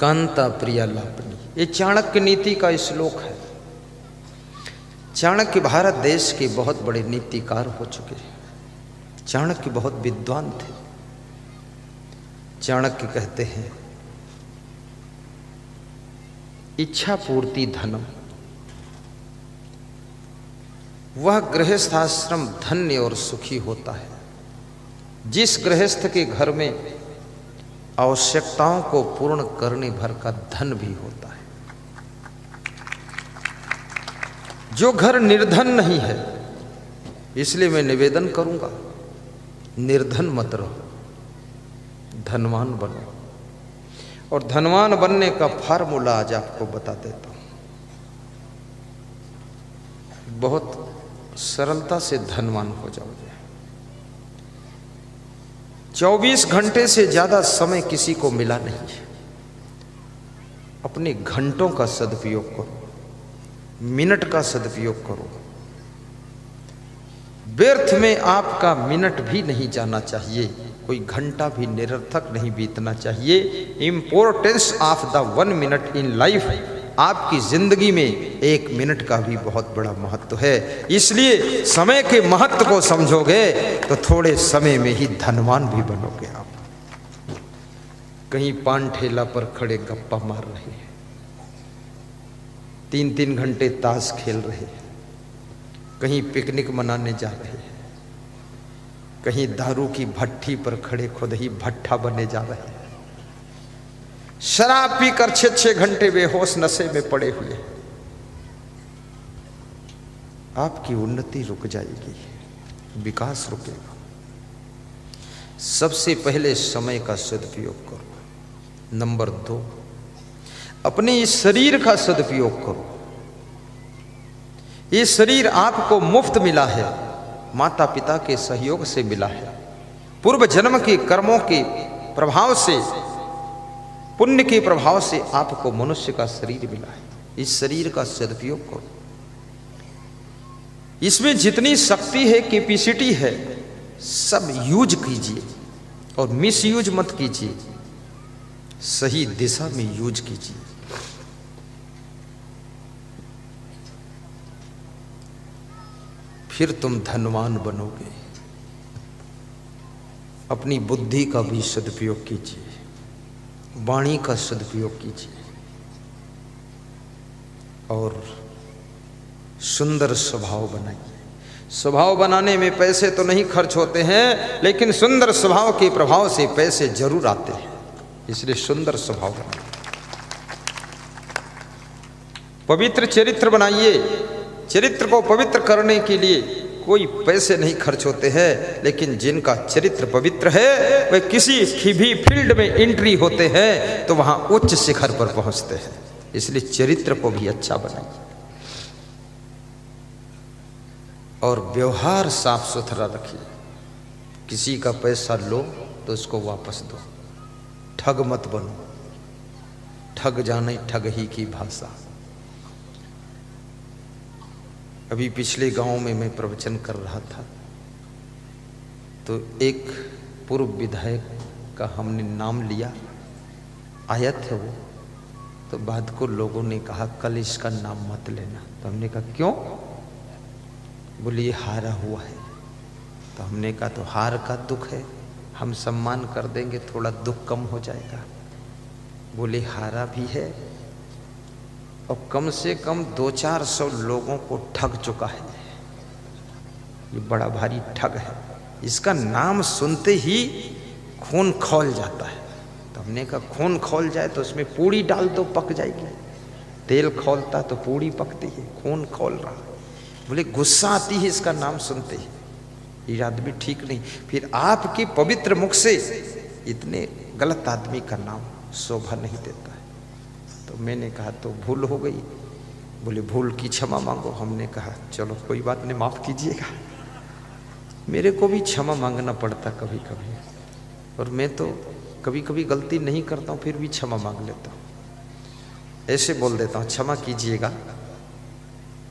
कांता प्रिया लापनी, ये चाणक्य नीति का श्लोक है। चाणक्य भारत देश के बहुत बड़े नीतिकार हो चुके हैं। चाणक्य बहुत विद्वान थे। चाणक्य कहते हैं, इच्छा पूर्ति धनम, वह गृहस्थ आश्रम धन्य और सुखी होता है जिस गृहस्थ के घर में आवश्यकताओं को पूर्ण करने भर का धन भी होता है। जो घर निर्धन नहीं है, इसलिए मैं निवेदन करूंगा, निर्धन मत रहो, धनवान बनो। और धनवान बनने का फार्मूला आज आपको बता देता हूं। बहुत सरलता से धनवान हो जाओगे। 24 घंटे से ज्यादा समय किसी को मिला नहीं है। अपने घंटों का सदुपयोग करो, मिनट का सदुपयोग करो। व्यर्थ में आपका मिनट भी नहीं जाना चाहिए, कोई घंटा भी निरर्थक नहीं बीतना चाहिए। Importance of the 1 minute in life, आपकी जिंदगी में 1 मिनट का भी बहुत बड़ा महत्व है। इसलिए समय के महत्व को समझोगे तो थोड़े समय में ही धनवान भी बनोगे आप। कहीं पान ठेला पर खड़े गप्पा मार रहे हैं, 3-3 घंटे ताश खेल रहे हैं, कहीं पिकनिक मनाने जा रहे हैं, कहीं दारू की भट्टी पर खड़े खुद ही भट्ठा बने जा रहे हैं, शराब पीकर 6-6 घंटे बेहोश नशे में पड़े हुए। आपकी उन्नति रुक जाएगी, विकास रुकेगा। सबसे पहले समय का सदुपयोग करो। नंबर 2, अपने इस शरीर का सदुपयोग करो। ये शरीर आपको मुफ्त मिला है, माता पिता के सहयोग से मिला है, पूर्व जन्म के कर्मों के प्रभाव से, पुण्य के प्रभाव से आपको मनुष्य का शरीर मिला है। इस शरीर का सदुपयोग करो। इसमें जितनी शक्ति है, कैपेसिटी है, सब यूज कीजिए और मिसयूज मत कीजिए, सही दिशा में यूज कीजिए। फिर तुम धनवान बनोगे। अपनी बुद्धि का भी सदुपयोग कीजिए, वाणी का सदुपयोग कीजिए और सुंदर स्वभाव बनाइए। स्वभाव बनाने में पैसे तो नहीं खर्च होते हैं, लेकिन सुंदर स्वभाव के प्रभाव से पैसे जरूर आते हैं। इसलिए सुंदर स्वभाव बनाइए, पवित्र चरित्र बनाइए। चरित्र को पवित्र करने के लिए कोई पैसे नहीं खर्च होते हैं, लेकिन जिनका चरित्र पवित्र है वे किसी भी फील्ड में एंट्री होते हैं तो वहां उच्च शिखर पर पहुंचते हैं। इसलिए चरित्र को भी अच्छा बनाइए और व्यवहार साफ सुथरा रखिए। किसी का पैसा लो तो उसको वापस दो, ठग मत बनो। ठग जाने ठग ही की भाषा। अभी पिछले गांव में मैं प्रवचन कर रहा था तो एक पूर्व विधायक का हमने नाम लिया, आया था वो, तो बाद को लोगों ने कहा कल इसका नाम मत लेना। तो हमने कहा क्यों? बोले ये हारा हुआ है। तो हमने कहा तो हार का दुख है, हम सम्मान कर देंगे, थोड़ा दुख कम हो जाएगा। बोले हारा भी है और कम से कम 200-400 लोगों को ठग चुका है। ये बड़ा भारी ठग है, इसका नाम सुनते ही खून खौल जाता है। तो हमने कहा खून खौल जाए तो उसमें पूड़ी डाल दो, पक जाएगी। तेल खौलता तो पूड़ी पकती है, खून खौल रहा। बोले गुस्सा आती है इसका नाम सुनते ही, ये आदमी ठीक नहीं। फिर आपके पवित्र मुख से इतने गलत आदमी का नाम शोभा नहीं देता है। तो मैंने कहा तो भूल हो गई। बोले भूल की क्षमा मांगो। हमने कहा चलो कोई बात नहीं, माफ कीजिएगा। मेरे को भी क्षमा मांगना पड़ता कभी कभी, और मैं तो कभी कभी गलती नहीं करता हूँ फिर भी क्षमा मांग लेता हूँ। ऐसे बोल देता हूँ क्षमा कीजिएगा,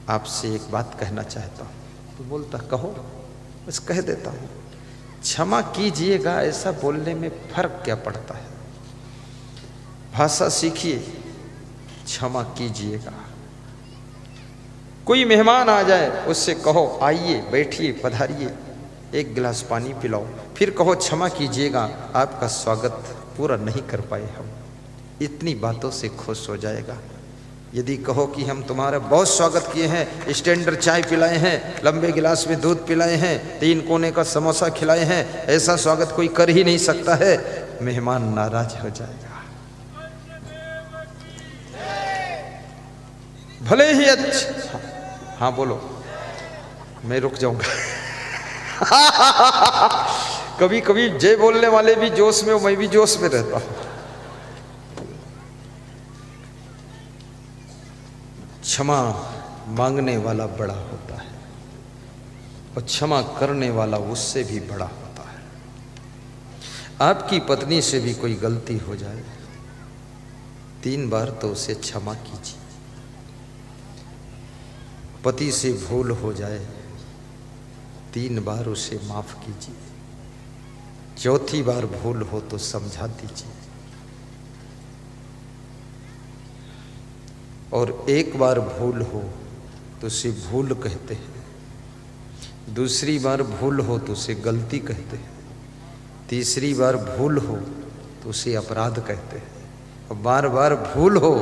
आपसे एक बात कहना चाहता हूँ। तो बोलता कहो। बस कह देता हूँ क्षमा कीजिएगा। ऐसा बोलने में फर्क क्या पड़ता है? भाषा सीखिए, क्षमा कीजिएगा। कोई मेहमान आ जाए उससे कहो आइए, बैठिए, पधारिए, एक गिलास पानी पिलाओ, फिर कहो क्षमा कीजिएगा, आपका स्वागत पूरा नहीं कर पाए हम। इतनी बातों से खुश हो जाएगा। यदि कहो कि हम तुम्हारा बहुत स्वागत किए हैं, स्टैंडर्ड चाय पिलाए हैं, लंबे गिलास में दूध पिलाए हैं, 3 कोने का समोसा खिलाए हैं, ऐसा स्वागत कोई कर ही नहीं सकता है, मेहमान नाराज हो जाएगा। भले ही अच्छा, हाँ बोलो, मैं रुक जाऊंगा। कभी कभी जय बोलने वाले भी जोश में हो, मैं भी जोश में रहता हूं। क्षमा मांगने वाला बड़ा होता है और क्षमा करने वाला उससे भी बड़ा होता है। आपकी पत्नी से भी कोई गलती हो जाए, 3 बार तो उसे क्षमा कीजिए। पति से भूल हो जाए, 3 बार उसे माफ कीजिए। 4थी बार भूल हो तो समझा दीजिए। और 1 बार भूल हो तो उसे भूल कहते हैं, 2री बार भूल हो तो उसे गलती कहते हैं, 3री बार भूल हो तो उसे अपराध कहते हैं, और बार बार भूल हो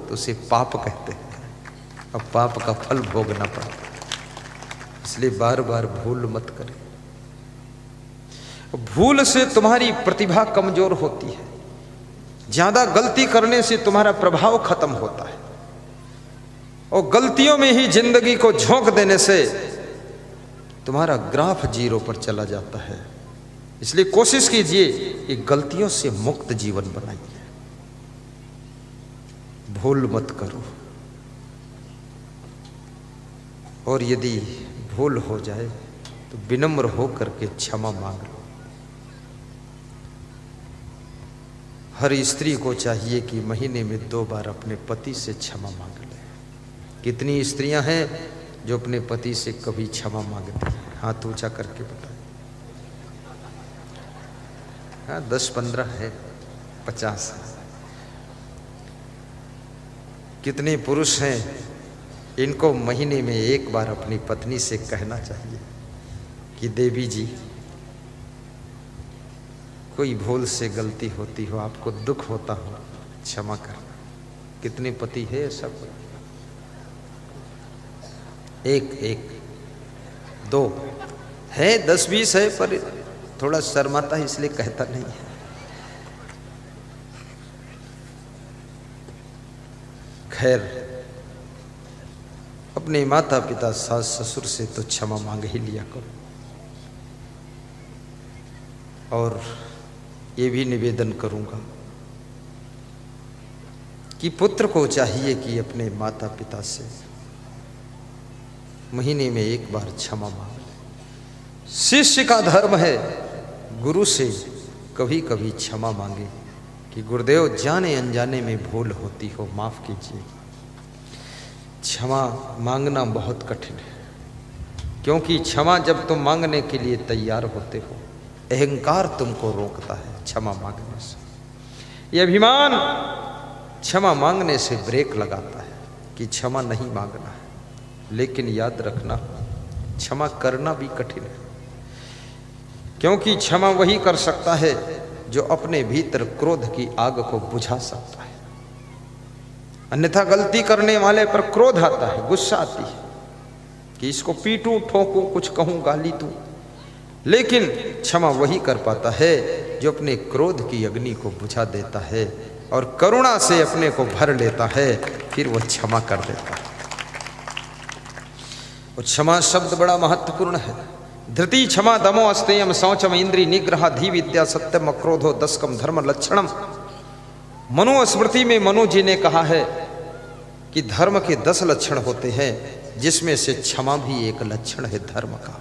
तो उसे पाप कहते हैं, और पाप का फल भोगना पड़ता है। इसलिए बार बार भूल मत करें। भूल से तुम्हारी प्रतिभा कमजोर होती है, ज्यादा गलती करने से तुम्हारा प्रभाव खत्म होता है, और गलतियों में ही जिंदगी को झोंक देने से तुम्हारा ग्राफ 0 पर चला जाता है। इसलिए कोशिश कीजिए कि गलतियों से मुक्त जीवन बनाइए। भूल मत करो, और यदि भूल हो जाए तो विनम्र होकर के क्षमा मांग लो। हर स्त्री को चाहिए कि महीने में 2 बार अपने पति से क्षमा मांग ले। कितनी स्त्रियां हैं जो अपने पति से कभी क्षमा मांगती हैं? हाथ ऊंचा करके बताएं। हाँ, 10-15 है, 50 है। कितने पुरुष हैं, इनको महीने में 1 बार अपनी पत्नी से कहना चाहिए कि देवी जी, कोई भूल से गलती होती हो, आपको दुख होता हो, क्षमा करना। कितने पति है सब? 1 2 है, 10-20 है, पर थोड़ा शर्माता है इसलिए कहता नहीं है। खैर, अपने माता पिता सास ससुर से तो क्षमा मांग ही लिया करो। और ये भी निवेदन करूंगा कि पुत्र को चाहिए कि अपने माता पिता से महीने में 1 बार क्षमा मांग ले। शिष्य का धर्म है गुरु से कभी कभी क्षमा मांगे कि गुरुदेव, जाने अनजाने में भूल होती हो, माफ कीजिए। क्षमा मांगना बहुत कठिन है, क्योंकि क्षमा जब तुम मांगने के लिए तैयार होते हो, अहंकार तुमको रोकता है क्षमा मांगने से। यह अभिमान क्षमा मांगने से ब्रेक लगाता है कि क्षमा नहीं मांगना है। लेकिन याद रखना, क्षमा करना भी कठिन है, क्योंकि क्षमा वही कर सकता है जो अपने भीतर क्रोध की आग को बुझा सकता है। अन्यथा गलती करने वाले पर क्रोध आता है, गुस्सा आती है कि इसको पीटूं, ठोकूं, कुछ कहूं, गाली दूं। लेकिन क्षमा वही कर पाता है जो अपने क्रोध की अग्नि को बुझा देता है और करुणा से अपने को भर लेता है, फिर वह क्षमा कर देता है। और क्षमा शब्द बड़ा महत्वपूर्ण है। धृति क्षमा दमो अस्तेयम शौचम इंद्रिय निग्रह धी विद्या सत्यम अक्रोधो 10कम धर्म लक्षणम। मनुस्मृति में मनु जी ने कहा है कि धर्म के 10 लक्षण होते हैं, जिसमें से क्षमा भी एक लक्षण है धर्म का।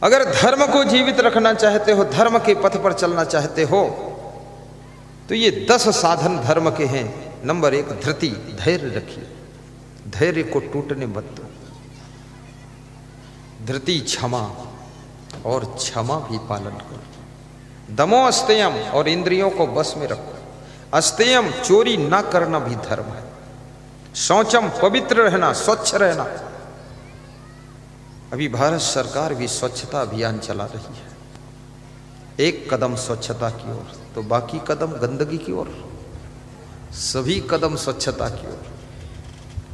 अगर धर्म को जीवित रखना चाहते हो, धर्म के पथ पर चलना चाहते हो, तो ये 10 साधन धर्म के हैं। नंबर 1 धृति, धैर्य रखिए, धैर्य को टूटने मत दो। धृति क्षमा, और क्षमा भी पालन करो। दमो अस्तेयम, और इंद्रियों को बस में रखो। अस्तेयम, चोरी ना करना भी धर्म है। शौचम, पवित्र रहना, स्वच्छ रहना। अभी भारत सरकार भी स्वच्छता अभियान चला रही है। एक कदम स्वच्छता की ओर तो बाकी कदम गंदगी की ओर, सभी कदम स्वच्छता की ओर।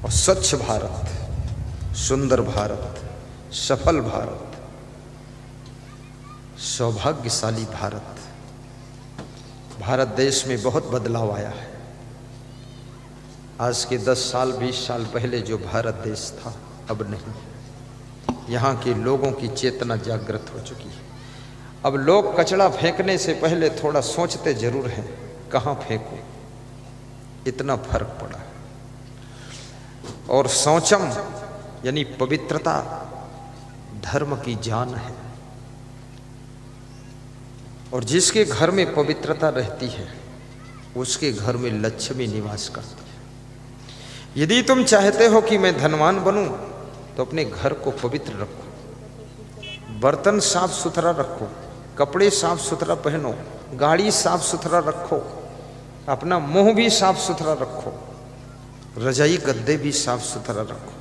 और स्वच्छ भारत, सुंदर भारत, सफल भारत, सौभाग्यशाली भारत। भारत देश में बहुत बदलाव आया है। आज के 10 साल 20 साल पहले जो भारत देश था अब नहीं। यहाँ के लोगों की चेतना जागृत हो चुकी है। अब लोग कचरा फेंकने से पहले थोड़ा सोचते जरूर हैं कहाँ फेंको, इतना फर्क पड़ा है। और शौचम यानी पवित्रता धर्म की जान है। और जिसके घर में पवित्रता रहती है उसके घर में लक्ष्मी निवास करती है। यदि तुम चाहते हो कि मैं धनवान बनूं तो अपने घर को पवित्र रखो, बर्तन साफ सुथरा रखो, कपड़े साफ सुथरा पहनो, गाड़ी साफ सुथरा रखो, अपना मुंह भी साफ सुथरा रखो, रजाई गद्दे भी साफ सुथरा रखो।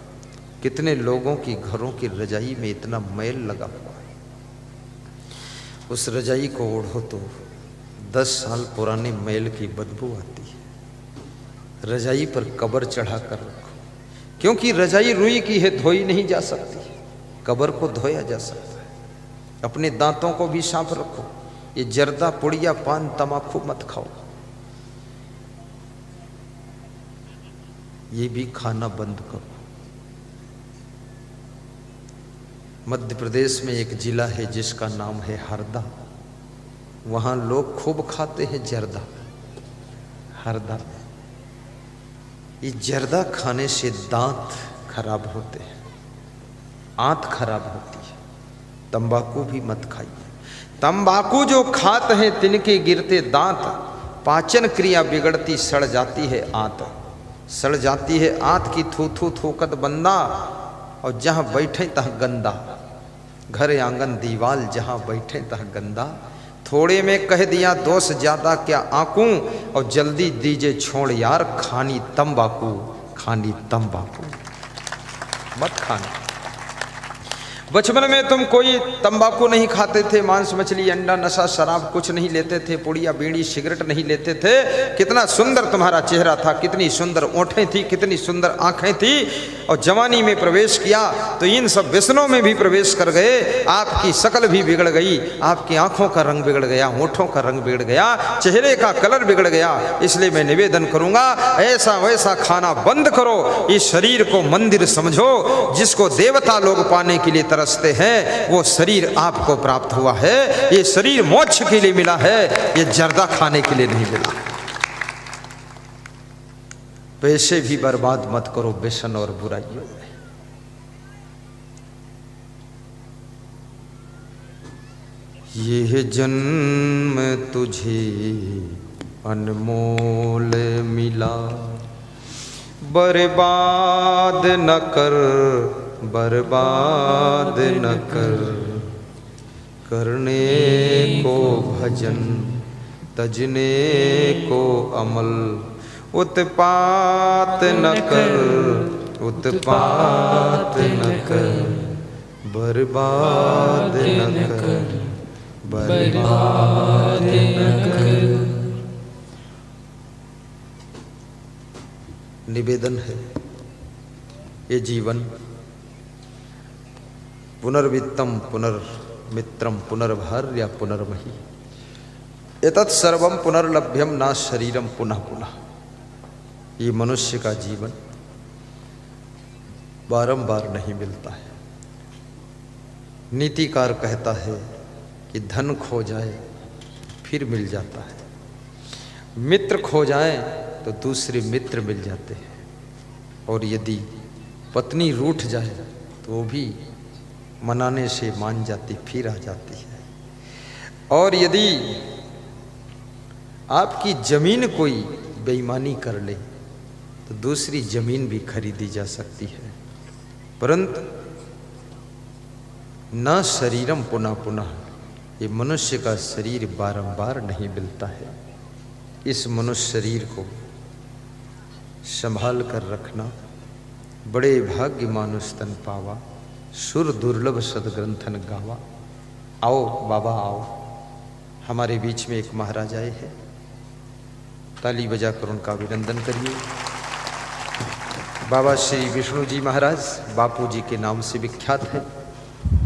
कितने लोगों की घरों की रजाई में इतना मैल लगा हुआ है, उस रजाई को ओढ़ो तो 10 साल पुराने मैल की बदबू आती है। रजाई पर कब्र चढ़ा कर रखो, क्योंकि रजाई रुई की है, धोई नहीं जा सकती, कब्र को धोया जा सकता है। अपने दांतों को भी साफ रखो। ये जर्दा, पुड़िया, पान, तमाकू मत खाओ, ये भी खाना बंद करो। मध्य प्रदेश में एक जिला है जिसका नाम है हरदा। वहाँ लोग खूब खाते हैं जर्दा। हरदा में ये जर्दा खाने से दांत खराब होते हैं, आंत खराब होती है। तंबाकू भी मत खाइए। तंबाकू जो खाते हैं तिनके गिरते दांत, पाचन क्रिया बिगड़ती, सड़ जाती है आंत, सड़ जाती है आंत की थू थू थूकत बंदा। और जहाँ बैठे तहाँ गंदा, घर आंगन दीवाल जहाँ बैठे तहाँ गंदा। थोड़े में कह दिया दोष ज्यादा क्या आंकू, और जल्दी दीजिए छोड़ यार खानी तंबाकू, खानी तंबाकू मत खाना। बचपन में तुम कोई तंबाकू नहीं खाते थे, मांस मछली अंडा नशा शराब कुछ नहीं लेते थे, पुड़िया बीड़ी सिगरेट नहीं लेते थे। कितना सुंदर तुम्हारा चेहरा था, कितनी सुंदर ओंठें थी, कितनी सुंदर आंखें थी। और जवानी में प्रवेश किया तो इन सब व्यसनों में भी प्रवेश कर गए। आपकी शक्ल भी बिगड़ गई, आपकी आंखों का रंग बिगड़ गया, होठों का रंग बिगड़ गया, चेहरे का कलर बिगड़ गया। इसलिए मैं निवेदन करूंगा ऐसा वैसा खाना बंद करो। इस शरीर को मंदिर समझो, जिसको देवता लोग पाने के लिए तरसते हैं वो शरीर आपको प्राप्त हुआ है। ये शरीर मोक्ष के लिए मिला है, ये जर्दा खाने के लिए नहीं मिला। पैसे भी बर्बाद मत करो व्यसन और बुराइयों में। ये जन्म तुझे अनमोल मिला, बर्बाद न कर, बर्बाद न कर। करने को भजन, तजने को अमल, उत्पात न कर, उत्पात न कर। बर्बाद न कर, बर्बाद न कर। निवेदन है ये जीवन पुनर्वित्तम पुनर्मित्रम पुनर्भार्या पुनर्मही, एतत् सर्वम पुनर्लभ्यम ना शरीरम पुनः पुनः। ये मनुष्य का जीवन बारंबार नहीं मिलता है। नीतिकार कहता है कि धन खो जाए फिर मिल जाता है, मित्र खो जाए तो दूसरे मित्र मिल जाते हैं, और यदि पत्नी रूठ जाए तो वो भी मनाने से मान जाती, फिर आ जाती है। और यदि आपकी जमीन कोई बेईमानी कर ले तो दूसरी जमीन भी खरीदी जा सकती है, परंतु न शरीरम पुनः पुनः, ये मनुष्य का शरीर बारंबार नहीं मिलता है। इस मनुष्य शरीर को संभाल कर रखना, बड़े भाग्य मानुष तन पावा, सुर दुर्लभ सदग्रंथन गावा। आओ बाबा आओ, हमारे बीच में एक महाराज आए हैं, ताली बजाकर उनका अभिनंदन करिए। बाबा श्री विष्णु जी महाराज बापू जी के नाम से विख्यात है,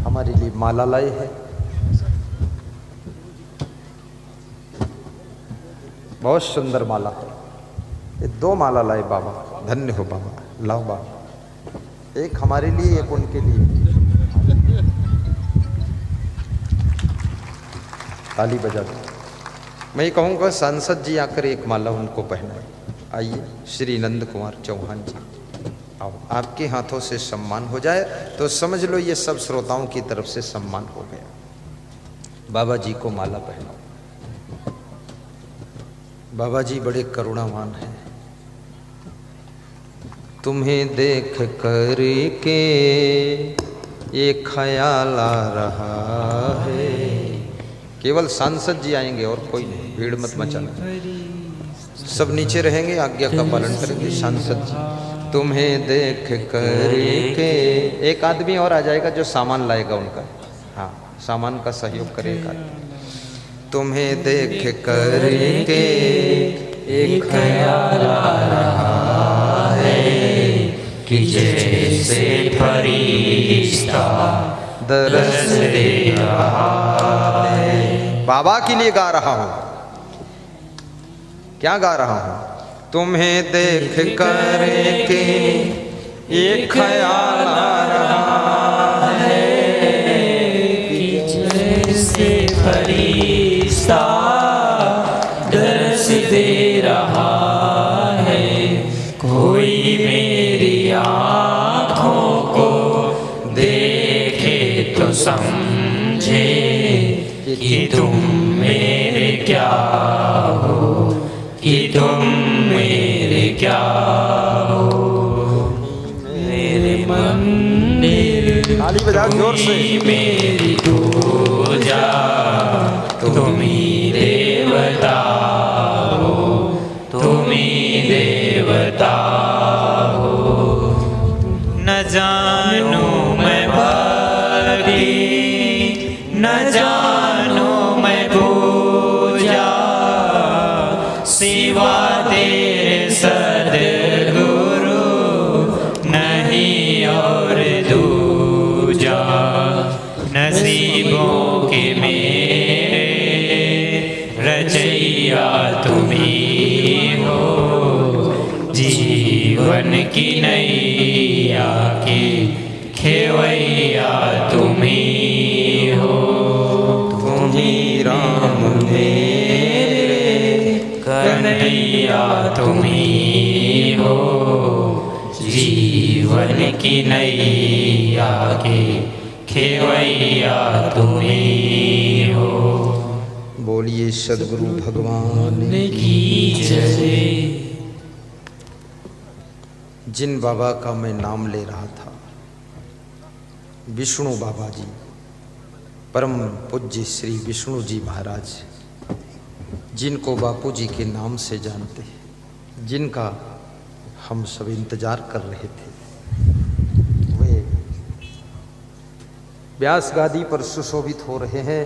हमारे लिए माला लाए हैं। बहुत सुंदर माला है, ये 2 माला लाए बाबा, धन्य हो बाबा। लाओ बाबा, एक हमारे लिए एक उनके लिए। ताली बजा दो। मैं ये कहूँगा सांसद जी आकर एक माला उनको पहनाए। आइए श्री नंद कुमार चौहान जी, आओ, आपके हाथों से सम्मान हो जाए तो समझ लो ये सब श्रोताओं की तरफ से सम्मान हो गया। बाबा जी को माला पहनाओ। बाबा जी बड़े करुणावान हैं। तुम्हें देख कर के ये ख्याल आ रहा है। केवल सांसद जी आएंगे और कोई नहीं, भीड़ मत मचाना, सब नीचे रहेंगे, आज्ञा का पालन करेंगे। सांसद जी तुम्हें देख कर के, एक आदमी और आ जाएगा जो सामान लाएगा उनका, हाँ सामान का सहयोग करेगा। तुम्हें देख कर के एक ख्याल आ रहा है कि जैसे फरिश्ता दरस दे रहा है। बाबा के लिए गा रहा हूं। क्या गा रहा हूं? तुम्हें देख कर के एक ख्याल आ रहा है कि जैसे फरिश्ता दरस दे रहा है। कोई मेरी आँखों को देखे तो समझे कि तुम मेरे क्या हो, कि तुम मेरे क्या हो। मेरे मंदिर ताली बजाओ जोर से, मेरी पूजा तुम ही देवता हो, तुम ही देवता हो। न जानू मैं भक्ति, न जानू मैं पूजा, सिवा तेरे सद्गुरु नहीं और दूजा। नसीबों के मेरे रचैया तुम ही हो, जीवन की नैया की खेवैया तुम ही हो। तुम ही राम मेरे कन्हैया तुम ही हो, जीवन की नैया की खेवैया तुम ही हो। बोलिए सद्गुरु भगवान की जय। जिन बाबा का मैं नाम ले रहा था, विष्णु बाबा जी, परम पूज्य श्री विष्णु जी महाराज, जिनको बापू जी के नाम से जानते हैं, जिनका हम सब इंतजार कर रहे थे, वे व्यास गादी पर सुशोभित हो रहे हैं।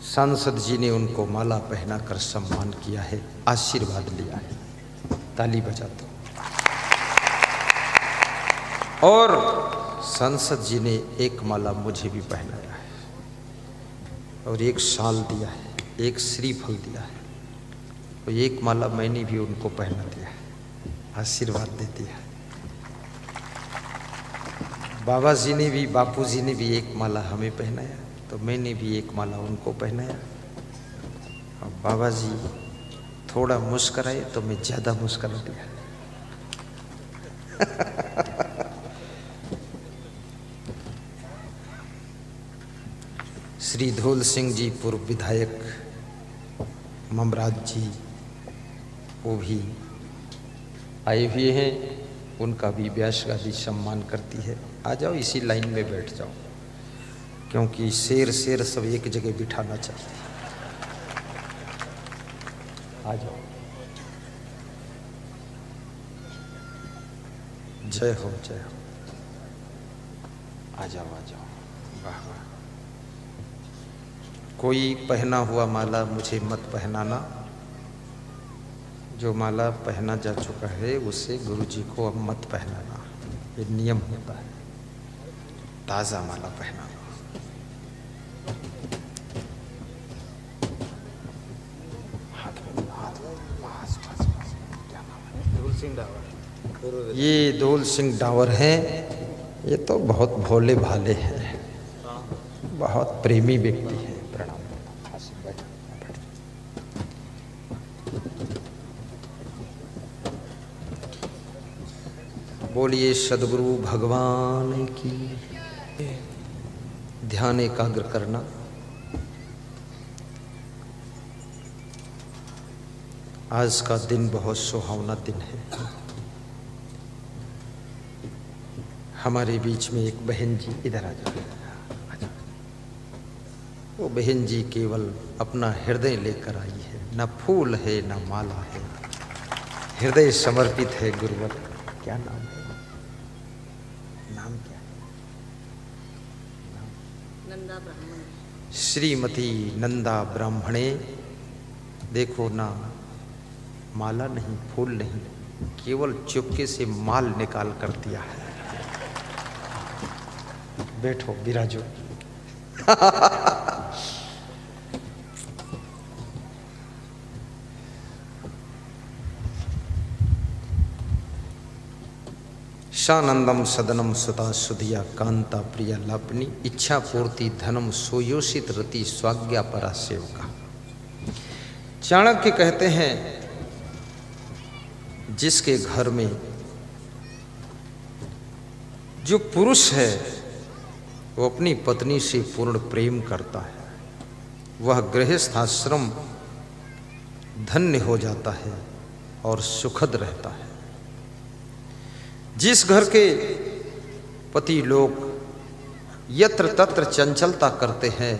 सांसद जी ने उनको माला पहनाकर सम्मान किया है, आशीर्वाद लिया है। ताली बजा दो। और सांसद जी ने एक माला मुझे भी पहनाया है, और एक शाल दिया है, एक श्रीफल दिया है, और एक माला मैंने भी उनको पहना दिया है, आशीर्वाद दे दिया है। बाबा जी ने भी, बापू जी ने भी एक माला हमें पहनाया, तो मैंने भी एक माला उनको पहनाया। और बाबा जी थोड़ा मुस्कराए तो मैं ज़्यादा मुस्करा दिया। श्री धौल सिंह जी पूर्व विधायक, ममराज जी वो भी आए हुए हैं, उनका भी व्यास गादी सम्मान करती है। आ जाओ, इसी लाइन में बैठ जाओ, क्योंकि शेर शेर सब एक जगह बिठाना चाहते हैं। आ जाओ, जय हो जय हो, आ जाओ आ जाओ। वाह वाह। कोई पहना हुआ माला मुझे मत पहनाना, जो माला पहना जा चुका है उसे गुरु जी को अब मत पहनाना, ये नियम होता है। ताज़ा माला पहनाना। ये धूल सिंह डावर हैं। ये तो बहुत भोले भाले हैं, बहुत प्रेमी व्यक्ति हैं। प्रणाम। बोलिए सद्गुरु भगवान की। ध्यान एकाग्र करना। आज का दिन बहुत सुहावना दिन है। हमारे बीच में एक बहन जी, इधर आ जाओ। वो बहन जी केवल अपना हृदय लेकर आई है, न फूल है न माला है, हृदय समर्पित है गुरुवर। क्या नाम है? नाम क्या है? नंदा ब्राह्मण। श्रीमती नंदा ब्राह्मणे। देखो ना, माला नहीं, फूल नहीं, केवल चुपके से माल निकाल कर दिया है। बैठो, विराजो। शानंदम सदनम सुता सुधिया कांता प्रिया लापनी, इच्छा पूर्ति धनम सोयोषित रति स्वाज्ञा परा सेवका। चाणक्य कहते हैं, जिसके घर में जो पुरुष है वो अपनी पत्नी से पूर्ण प्रेम करता है, वह गृहस्थ आश्रम धन्य हो जाता है और सुखद रहता है। जिस घर के पति लोग यत्र तत्र चंचलता करते हैं,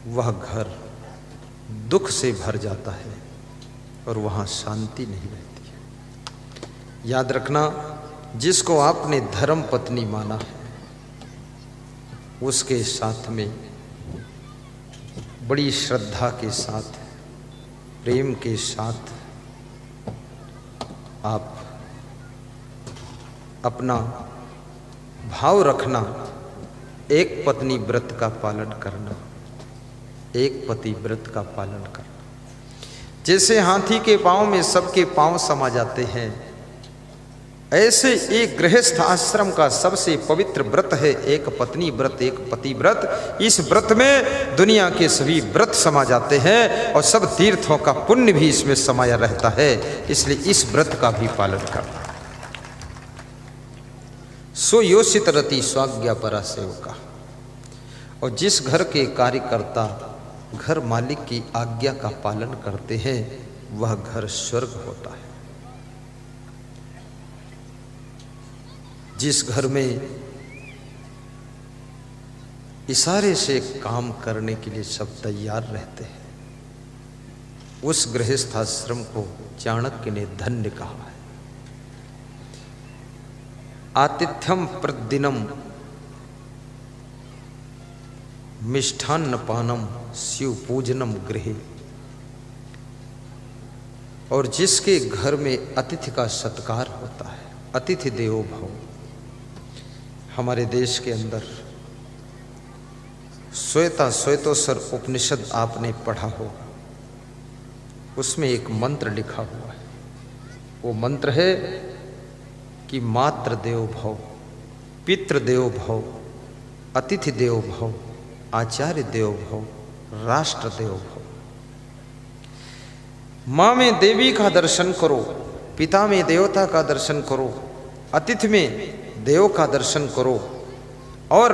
वह घर दुख से भर जाता है और वहाँ शांति नहीं रहती है। याद रखना, जिसको आपने धर्म पत्नी माना है, उसके साथ में बड़ी श्रद्धा के साथ, प्रेम के साथ आप अपना भाव रखना। एक पत्नी व्रत का पालन करना, एक पति व्रत का पालन करना। जैसे हाथी के पांव में सबके पांव समा जाते हैं, ऐसे एक गृहस्थ आश्रम का सबसे पवित्र व्रत है एक पत्नी व्रत, एक पति व्रत। इस व्रत में दुनिया के सभी व्रत समा जाते हैं और सब तीर्थों का पुण्य भी इसमें समाया रहता है। इसलिए इस व्रत का भी पालन करना। सो योषित रति स्वाज्ञा परा सेवका। और जिस घर के कार्यकर्ता घर मालिक की आज्ञा का पालन करते हैं, वह घर स्वर्ग होता है। जिस घर में इशारे से काम करने के लिए सब तैयार रहते हैं, उस गृहस्थ आश्रम को चाणक्य ने धन्य कहा है। आतिथ्यम प्रतिदिनम मिष्ठान्न पानम शिव पूजनम गृहे। और जिसके घर में अतिथि का सत्कार होता है, अतिथि देवो भव। हमारे देश के अंदर श्वेतोत्तर उपनिषद आपने पढ़ा हो, उसमें एक मंत्र लिखा हुआ है। वो मंत्र है कि मातृ देवो भव, पितृ देवो भव, अतिथि देवो भव, आचार्य देवो भव, राष्ट्र देवो भव। माँ में देवी का दर्शन करो, पिता में देवता का दर्शन करो, अतिथि में देव का दर्शन करो, और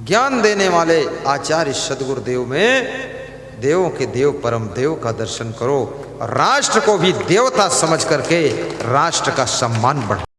ज्ञान देने वाले आचार्य सद्गुरुदेव में देवों के देव परम देव का दर्शन करो। राष्ट्र को भी देवता समझ करके राष्ट्र का सम्मान बढ़ाओ।